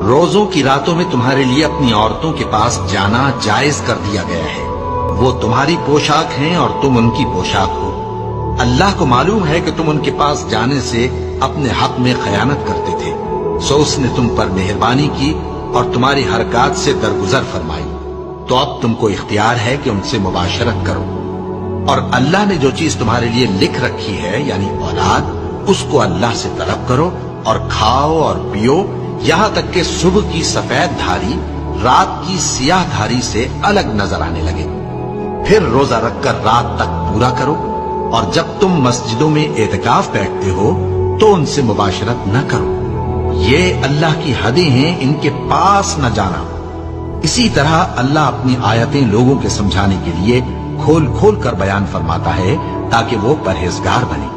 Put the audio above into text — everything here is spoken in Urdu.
روزوں کی راتوں میں تمہارے لیے اپنی عورتوں کے پاس جانا جائز کر دیا گیا ہے۔ وہ تمہاری پوشاک ہیں اور تم ان کی پوشاک ہو۔ اللہ کو معلوم ہے کہ تم ان کے پاس جانے سے اپنے حق میں خیانت کرتے تھے، سو اس نے تم پر مہربانی کی اور تمہاری حرکات سے درگزر فرمائی، تو اب تم کو اختیار ہے کہ ان سے مباشرت کرو۔ اور اللہ نے جو چیز تمہارے لیے لکھ رکھی ہے یعنی اولاد، اس کو اللہ سے طلب کرو اور کھاؤ اور پیو، یہاں تک کہ صبح کی سفید دھاری رات کی سیاہ دھاری سے الگ نظر آنے لگے۔ پھر روزہ رکھ کر رات تک پورا کرو، اور جب تم مسجدوں میں اعتکاف بیٹھتے ہو تو ان سے مباشرت نہ کرو، یہ اللہ کی حدیں ہیں، ان کے پاس نہ جانا۔ اسی طرح اللہ اپنی آیتیں لوگوں کے سمجھانے کے لیے کھول کھول کر بیان فرماتا ہے تاکہ وہ پرہیزگار بنے۔